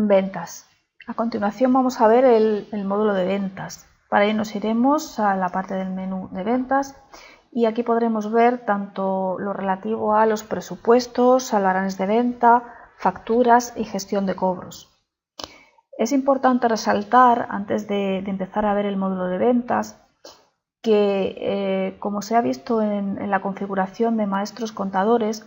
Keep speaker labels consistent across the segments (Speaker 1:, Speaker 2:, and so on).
Speaker 1: Ventas. A continuación vamos a ver el módulo de ventas. Para ello nos iremos a la parte del menú de ventas y aquí podremos ver tanto lo relativo a los presupuestos, albaranes de venta, facturas y gestión de cobros. Es importante resaltar, antes de empezar a ver el módulo de ventas, que como se ha visto en la configuración de maestros contadores,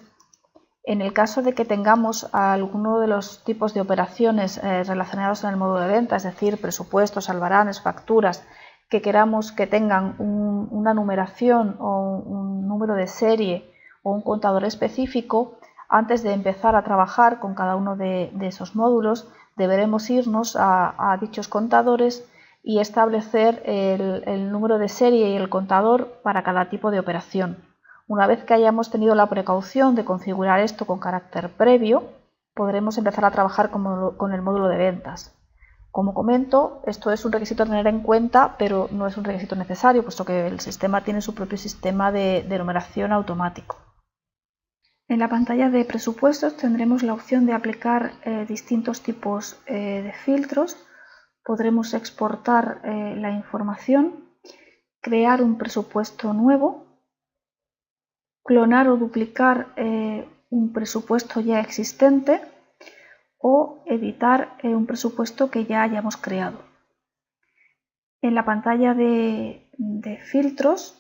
Speaker 1: en el caso de que tengamos alguno de los tipos de operaciones relacionados en el módulo de venta, es decir, presupuestos, albaranes, facturas, que queramos que tengan una numeración o un número de serie o un contador específico, antes de empezar a trabajar con cada uno de esos módulos, deberemos irnos a dichos contadores y establecer el número de serie y el contador para cada tipo de operación. Una vez que hayamos tenido la precaución de configurar esto con carácter previo, podremos empezar a trabajar con el módulo de ventas. Como comento, esto es un requisito a tener en cuenta, pero no es un requisito necesario, puesto que el sistema tiene su propio sistema de numeración automático. En la pantalla de presupuestos tendremos la opción de aplicar distintos tipos de filtros. Podremos exportar la información, crear un presupuesto nuevo, clonar o duplicar un presupuesto ya existente o editar un presupuesto que ya hayamos creado. En la pantalla de filtros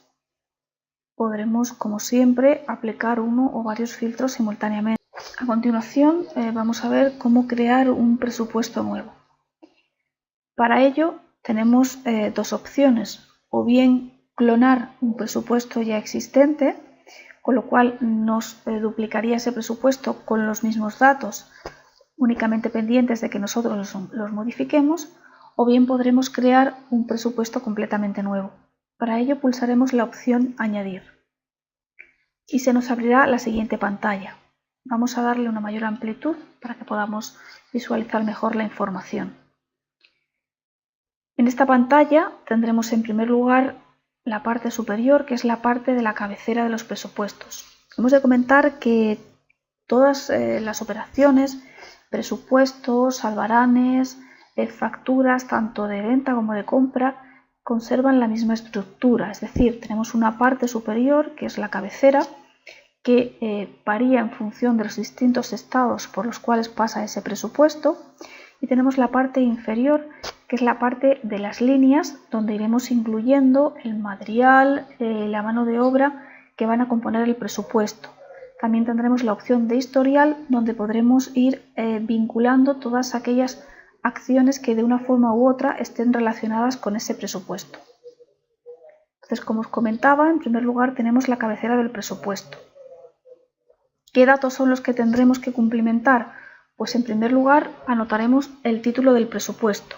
Speaker 1: podremos, como siempre, aplicar uno o varios filtros simultáneamente. A continuación vamos a ver cómo crear un presupuesto nuevo. Para ello tenemos dos opciones: o bien clonar un presupuesto ya existente, con lo cual nos duplicaría ese presupuesto con los mismos datos, únicamente pendientes de que nosotros los modifiquemos, o bien podremos crear un presupuesto completamente nuevo. Para ello pulsaremos la opción Añadir y se nos abrirá la siguiente pantalla. Vamos a darle una mayor amplitud para que podamos visualizar mejor la información. En esta pantalla tendremos en primer lugar la parte superior, que es la parte de la cabecera de los presupuestos. Hemos de comentar que todas las operaciones, presupuestos, albaranes, facturas, tanto de venta como de compra, conservan la misma estructura, es decir, tenemos una parte superior, que es la cabecera, que varía en función de los distintos estados por los cuales pasa ese presupuesto, y tenemos la parte inferior, que es la parte de las líneas, donde iremos incluyendo el material, la mano de obra que van a componer el presupuesto. También tendremos la opción de historial, donde podremos ir vinculando todas aquellas acciones que de una forma u otra estén relacionadas con ese presupuesto. Entonces, como os comentaba, en primer lugar tenemos la cabecera del presupuesto. ¿Qué datos son los que tendremos que cumplimentar? Pues en primer lugar anotaremos el título del presupuesto.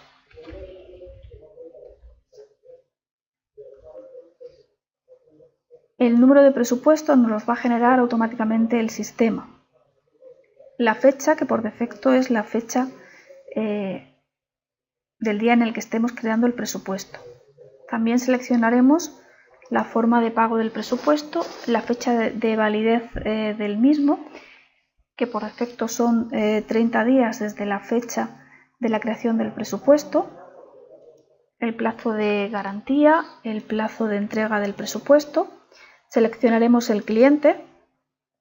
Speaker 1: El número de presupuesto nos los va a generar automáticamente el sistema. La fecha, que por defecto es la fecha del día en el que estemos creando el presupuesto. También seleccionaremos la forma de pago del presupuesto, la fecha de validez del mismo, que por defecto son 30 días desde la fecha de la creación del presupuesto, el plazo de garantía, el plazo de entrega del presupuesto. Seleccionaremos el cliente,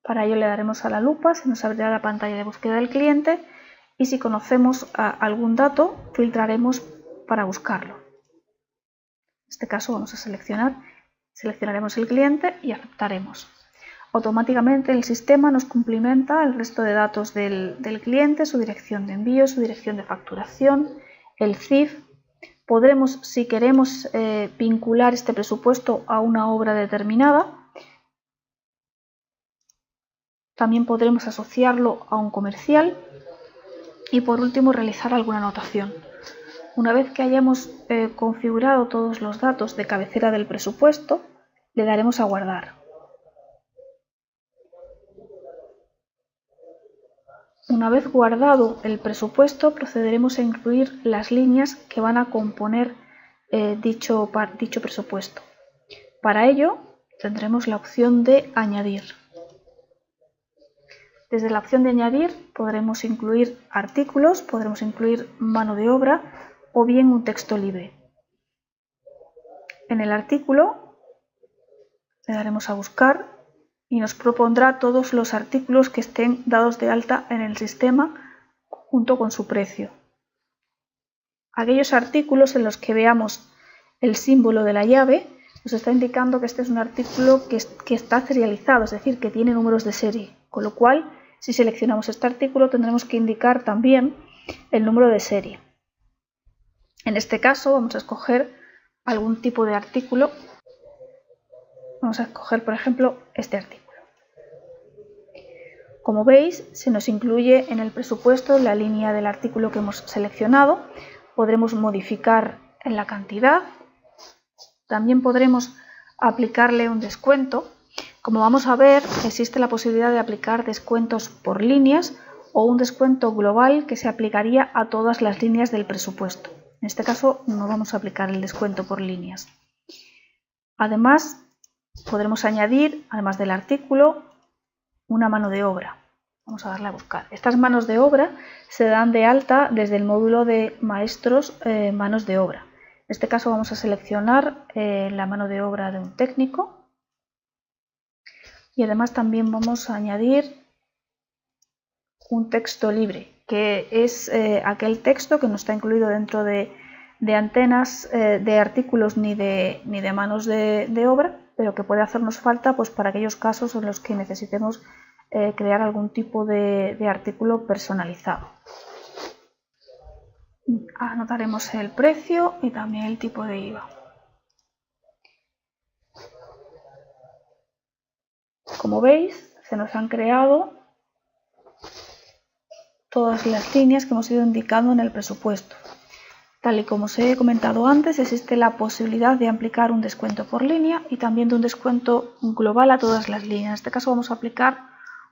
Speaker 1: para ello le daremos a la lupa, se nos abrirá la pantalla de búsqueda del cliente y si conocemos algún dato filtraremos para buscarlo. En este caso vamos a seleccionaremos el cliente y aceptaremos. Automáticamente el sistema nos cumplimenta el resto de datos del cliente, su dirección de envío, su dirección de facturación, el CIF. Podremos, si queremos, vincular este presupuesto a una obra determinada. También podremos asociarlo a un comercial y por último realizar alguna anotación. Una vez que hayamos configurado todos los datos de cabecera del presupuesto, le daremos a guardar. Una vez guardado el presupuesto, procederemos a incluir las líneas que van a componer dicho presupuesto. Para ello tendremos la opción de Añadir. Desde la opción de añadir podremos incluir artículos, podremos incluir mano de obra o bien un texto libre. En el artículo le daremos a buscar y nos propondrá todos los artículos que estén dados de alta en el sistema junto con su precio. Aquellos artículos en los que veamos el símbolo de la llave nos está indicando que este es un artículo que está serializado, es decir, que tiene números de serie, con lo cual si seleccionamos este artículo tendremos que indicar también el número de serie. En este caso vamos a escoger algún tipo de artículo. Vamos a escoger, por ejemplo, este artículo. Como veis, se nos incluye en el presupuesto la línea del artículo que hemos seleccionado. Podremos modificar en la cantidad. También podremos aplicarle un descuento. Como vamos a ver, existe la posibilidad de aplicar descuentos por líneas o un descuento global que se aplicaría a todas las líneas del presupuesto. En este caso no vamos a aplicar el descuento por líneas. Además, podremos añadir, además del artículo, una mano de obra. Vamos a darle a buscar. Estas manos de obra se dan de alta desde el módulo de maestros manos de obra. En este caso vamos a seleccionar la mano de obra de un técnico y además también vamos a añadir un texto libre, que es aquel texto que no está incluido dentro de antenas de artículos ni de manos de obra, pero que puede hacernos falta pues, para aquellos casos en los que necesitemos crear algún tipo de artículo personalizado. Anotaremos el precio y también el tipo de IVA. Como veis, se nos han creado todas las líneas que hemos ido indicando en el presupuesto. Tal y como os he comentado antes, existe la posibilidad de aplicar un descuento por línea y también de un descuento global a todas las líneas. En este caso vamos a aplicar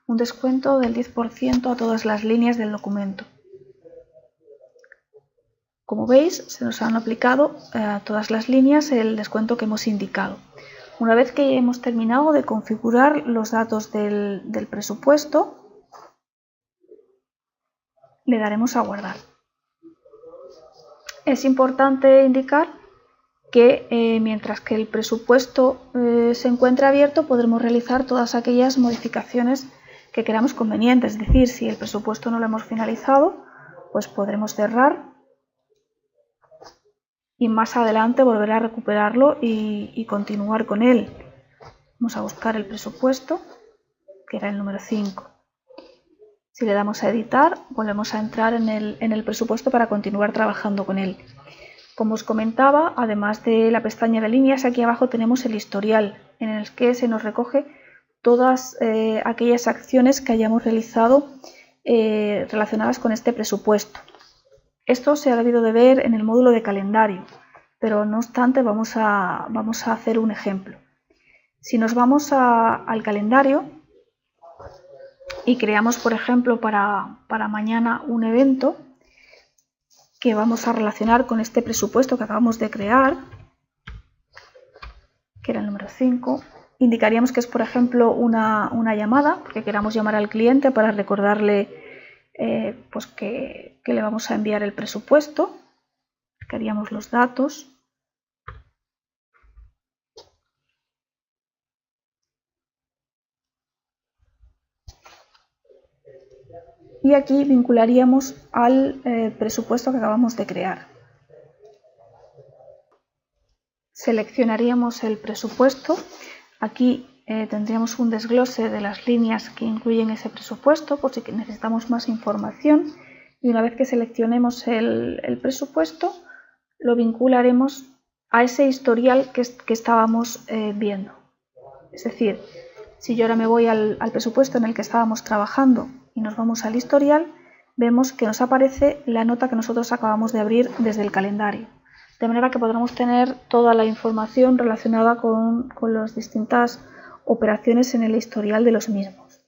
Speaker 1: un descuento del 10% a todas las líneas del documento. Como veis, se nos han aplicado a todas las líneas el descuento que hemos indicado. Una vez que hemos terminado de configurar los datos del presupuesto, le daremos a guardar. Es importante indicar que mientras que el presupuesto se encuentra abierto, podremos realizar todas aquellas modificaciones que queramos convenientes. Es decir, si el presupuesto no lo hemos finalizado, pues podremos cerrar y más adelante volver a recuperarlo y continuar con él. Vamos a buscar el presupuesto, que era el número 5. Si le damos a editar, volvemos a entrar en el presupuesto para continuar trabajando con él. Como os comentaba, además de la pestaña de líneas, aquí abajo tenemos el historial, en el que se nos recoge todas aquellas acciones que hayamos realizado relacionadas con este presupuesto. Esto se ha debido de ver en el módulo de calendario, pero no obstante vamos a hacer un ejemplo. Si nos vamos al calendario y creamos, por ejemplo, para mañana un evento que vamos a relacionar con este presupuesto que acabamos de crear, que era el número 5, indicaríamos que es, por ejemplo, una llamada, porque queramos llamar al cliente para recordarle pues que le vamos a enviar el presupuesto, que haríamos los datos. Y aquí vincularíamos al presupuesto que acabamos de crear. Seleccionaríamos el presupuesto. Aquí tendríamos un desglose de las líneas que incluyen ese presupuesto por si necesitamos más información. Y una vez que seleccionemos el presupuesto, lo vincularemos a ese historial que estábamos viendo. Es decir, si yo ahora me voy al presupuesto en el que estábamos trabajando y nos vamos al historial, vemos que nos aparece la nota que nosotros acabamos de abrir desde el calendario. De manera que podremos tener toda la información relacionada con las distintas operaciones en el historial de los mismos.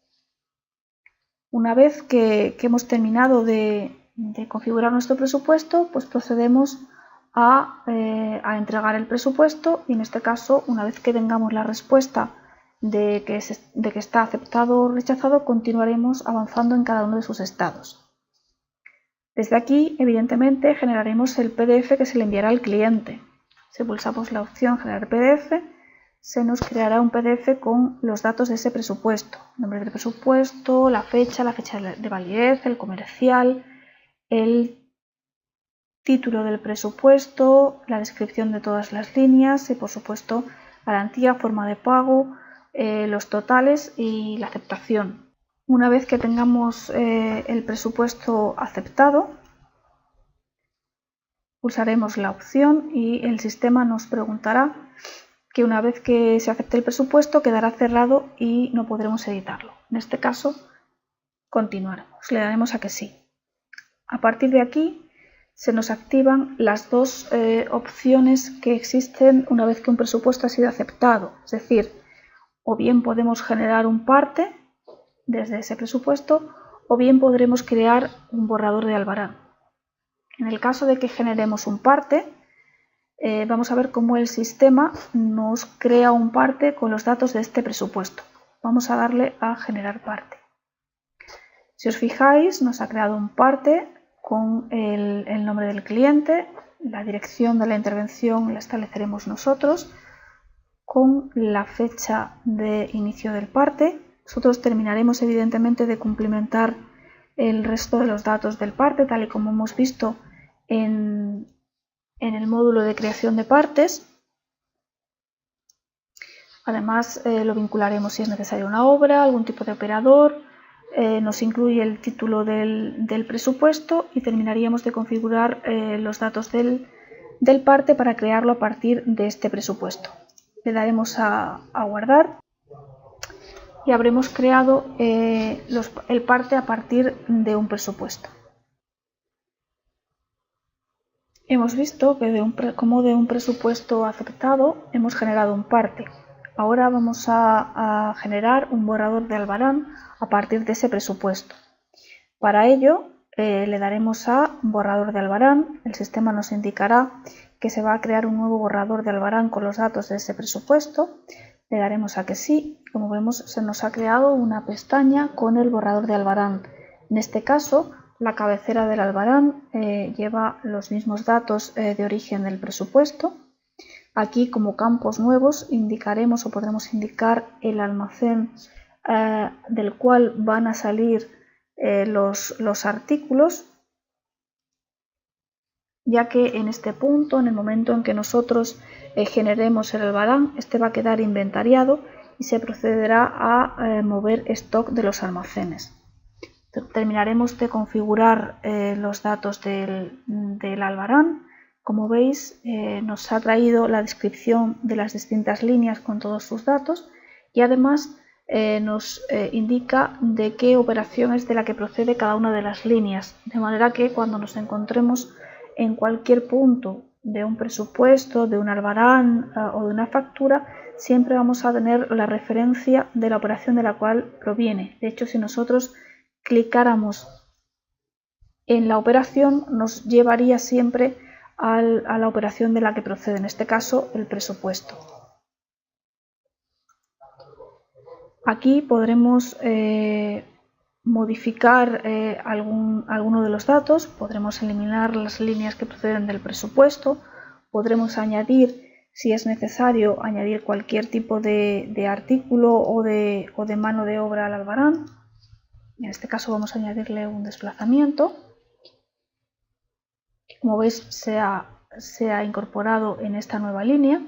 Speaker 1: Una vez que hemos terminado de configurar nuestro presupuesto, pues procedemos a entregar el presupuesto y en este caso, una vez que tengamos la respuesta de que está aceptado o rechazado, continuaremos avanzando en cada uno de sus estados. Desde aquí, evidentemente, generaremos el PDF que se le enviará al cliente. Si pulsamos la opción Generar PDF, se nos creará un PDF con los datos de ese presupuesto. El nombre del presupuesto, la fecha de validez, el comercial, el título del presupuesto, la descripción de todas las líneas y, por supuesto, garantía, forma de pago, los totales y la aceptación. Una vez que tengamos el presupuesto aceptado, pulsaremos la opción y el sistema nos preguntará que una vez que se acepte el presupuesto quedará cerrado y no podremos editarlo. En este caso, continuaremos. Le daremos a que sí. A partir de aquí se nos activan las dos opciones que existen una vez que un presupuesto ha sido aceptado. Es decir, o bien podemos generar un parte desde ese presupuesto o bien podremos crear un borrador de Albarán. En el caso de que generemos un parte, vamos a ver cómo el sistema nos crea un parte con los datos de este presupuesto. Vamos a darle a generar parte. Si os fijáis, nos ha creado un parte con el nombre del cliente, la dirección de la intervención la estableceremos nosotros, con la fecha de inicio del parte. Nosotros terminaremos evidentemente de cumplimentar el resto de los datos del parte, tal y como hemos visto en el módulo de creación de partes. Además, lo vincularemos si es necesaria una obra, algún tipo de operador, nos incluye el título del presupuesto y terminaríamos de configurar los datos del parte para crearlo a partir de este presupuesto. Le daremos a guardar y habremos creado el parte a partir de un presupuesto. Hemos visto que como de un presupuesto aceptado hemos generado un parte. Ahora vamos a generar un borrador de Albarán a partir de ese presupuesto. Para ello le daremos a borrador de Albarán. El sistema nos indicará que se va a crear un nuevo borrador de Albarán con los datos de ese presupuesto. Le daremos a que sí. Como vemos, se nos ha creado una pestaña con el borrador de Albarán. En este caso, la cabecera del Albarán lleva los mismos datos de origen del presupuesto. Aquí, como campos nuevos, indicaremos o podremos indicar el almacén del cual van a salir los artículos, ya que en este punto, en el momento en que nosotros generemos el Albarán, este va a quedar inventariado y se procederá a mover stock de los almacenes. Terminaremos de configurar los datos del Albarán. Como veis, nos ha traído la descripción de las distintas líneas con todos sus datos y además nos indica de qué operación es de la que procede cada una de las líneas, de manera que cuando nos encontremos en cualquier punto de un presupuesto, de un Albarán o de una factura, siempre vamos a tener la referencia de la operación de la cual proviene. De hecho, si nosotros clicáramos en la operación, nos llevaría siempre a la operación de la que procede, en este caso el presupuesto. Aquí podremos modificar alguno de los datos, podremos eliminar las líneas que proceden del presupuesto, podremos añadir, si es necesario, añadir cualquier tipo de artículo o de mano de obra al Albarán. En este caso vamos a añadirle un desplazamiento. Como veis, se ha incorporado en esta nueva línea.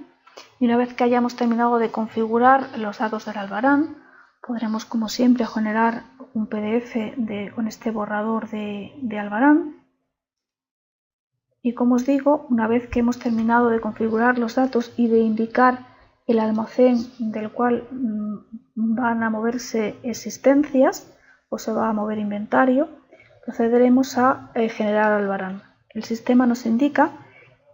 Speaker 1: Y una vez que hayamos terminado de configurar los datos del Albarán, podremos, como siempre, generar un PDF con este borrador de Albarán. Y como os digo, una vez que hemos terminado de configurar los datos y de indicar el almacén del cual van a moverse existencias o se va a mover inventario, procederemos a generar Albarán. El sistema nos indica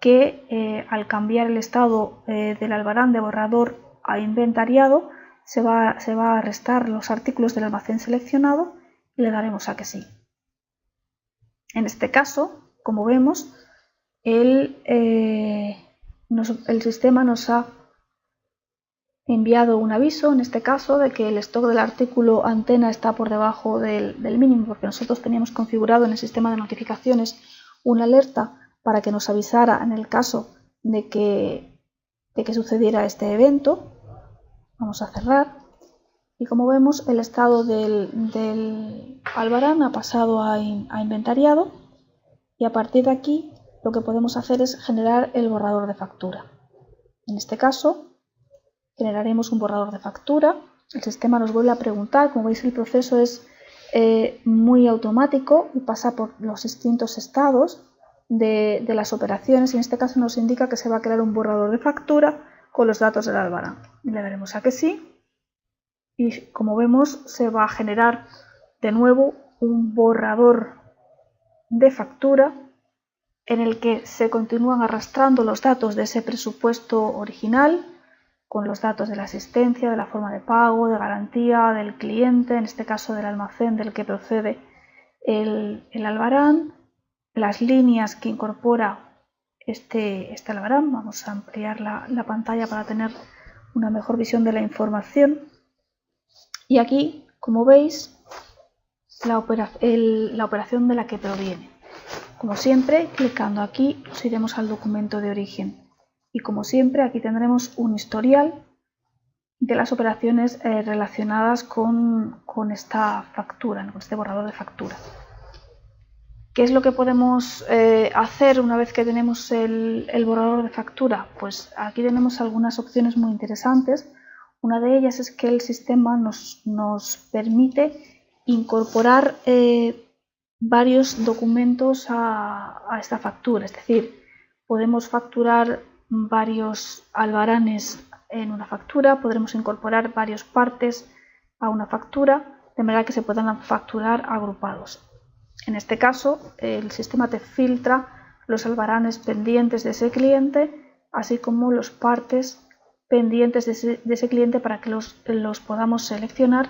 Speaker 1: que al cambiar el estado del Albarán de borrador a inventariado se va a restar los artículos del almacén seleccionado y le daremos a que sí. En este caso, como vemos, el sistema nos ha enviado un aviso, en este caso, de que el stock del artículo antena está por debajo del mínimo, porque nosotros teníamos configurado en el sistema de notificaciones una alerta para que nos avisara en el caso de que sucediera este evento. Vamos a cerrar y como vemos el estado del albarán ha pasado a inventariado y a partir de aquí lo que podemos hacer es generar el borrador de factura. En este caso generaremos un borrador de factura. El sistema nos vuelve a preguntar, como veis el proceso es muy automático y pasa por los distintos estados de las operaciones y en este caso nos indica que se va a crear un borrador de factura con los datos del albarán. Y le daremos a que sí y como vemos se va a generar de nuevo un borrador de factura en el que se continúan arrastrando los datos de ese presupuesto original con los datos de la asistencia, de la forma de pago, de garantía, del cliente, en este caso del almacén del que procede el albarán, las líneas que incorpora este albarán. Vamos a ampliar la pantalla para tener una mejor visión de la información. Y aquí, como veis, la operación de la que proviene. Como siempre, clicando aquí nos iremos al documento de origen. Y como siempre aquí tendremos un historial de las operaciones relacionadas con esta factura, con este borrador de factura. ¿Qué es lo que podemos hacer una vez que tenemos el borrador de factura? Pues aquí tenemos algunas opciones muy interesantes. Una de ellas es que el sistema nos permite incorporar varios documentos a esta factura, es decir, podemos facturar varios albaranes en una factura, podremos incorporar varias partes a una factura, de manera que se puedan facturar agrupados. En este caso, el sistema te filtra los albaranes pendientes de ese cliente, así como los partes pendientes de ese cliente para que los podamos seleccionar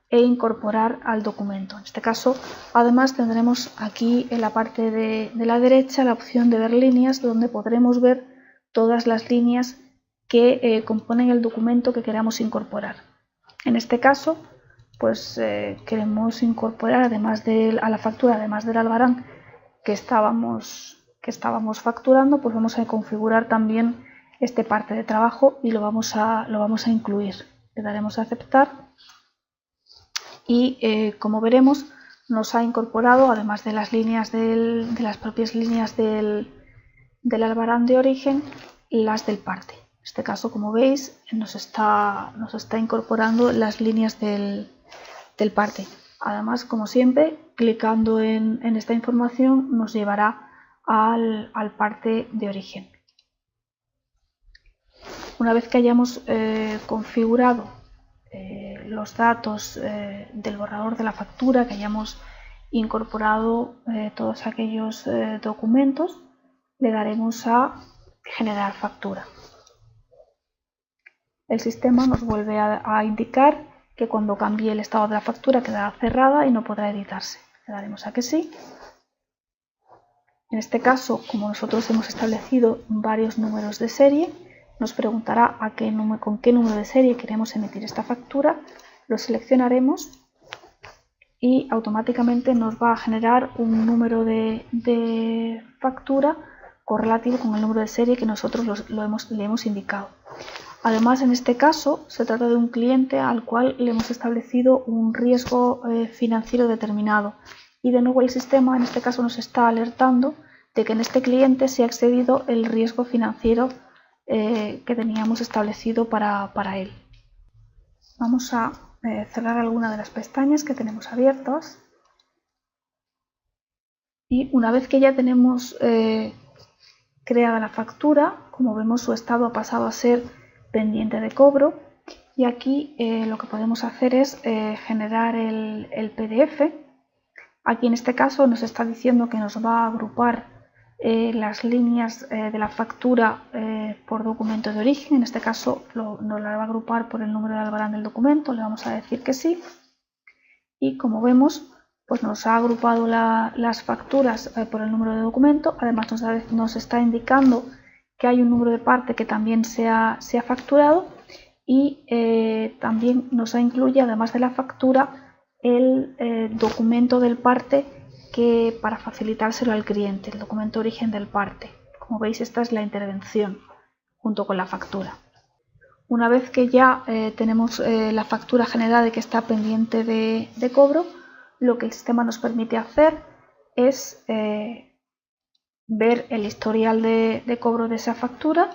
Speaker 1: e incorporar al documento. En este caso, además, tendremos aquí en la parte de la derecha la opción de ver líneas, donde podremos ver todas las líneas que componen el documento que queramos incorporar. En este caso, pues queremos incorporar a la factura, además del albarán que estábamos facturando, pues vamos a configurar también este parte de trabajo y lo vamos a incluir. Le daremos a aceptar y como veremos nos ha incorporado, además de las líneas de las propias líneas del albarán de origen, las del parte. En este caso, como veis, nos está incorporando las líneas del parte. Además, como siempre, clicando en esta información nos llevará al parte de origen. Una vez que hayamos configurado los datos del borrador de la factura, que hayamos incorporado todos aquellos documentos, le daremos a generar factura. El sistema nos vuelve a indicar que cuando cambie el estado de la factura quedará cerrada y no podrá editarse. Le daremos a que sí. En este caso, como nosotros hemos establecido varios números de serie, nos preguntará con qué número de serie queremos emitir esta factura. Lo seleccionaremos y automáticamente nos va a generar un número de factura correlativo con el número de serie que nosotros le hemos indicado. Además, en este caso se trata de un cliente al cual le hemos establecido un riesgo financiero determinado y de nuevo el sistema en este caso nos está alertando de que en este cliente se ha excedido el riesgo financiero que teníamos establecido para él. Vamos a cerrar alguna de las pestañas que tenemos abiertas y una vez que ya tenemos creada la factura, como vemos su estado ha pasado a ser pendiente de cobro y aquí lo que podemos hacer es generar el PDF. Aquí en este caso nos está diciendo que nos va a agrupar las líneas de la factura por documento de origen. En este caso nos la va a agrupar por el número de albarán del documento. Le vamos a decir que sí y como vemos pues nos ha agrupado las facturas por el número de documento. Además nos está indicando que hay un número de parte que también se ha facturado y también nos incluye, además de la factura, el documento del parte para facilitárselo al cliente, el documento origen del parte. Como veis, esta es la intervención junto con la factura. Una vez que ya tenemos la factura generada y que está pendiente de cobro, lo que el sistema nos permite hacer es ver el historial de cobro de esa factura,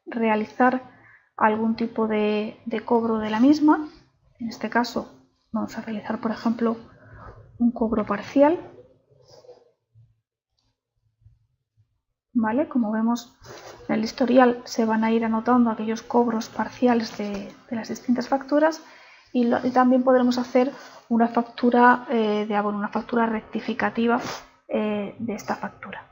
Speaker 1: realizar algún tipo de cobro de la misma. En este caso vamos a realizar, por ejemplo, un cobro parcial. ¿Vale? Como vemos, en el historial se van a ir anotando aquellos cobros parciales de las distintas facturas y también podremos hacer una factura una factura rectificativa de esta factura.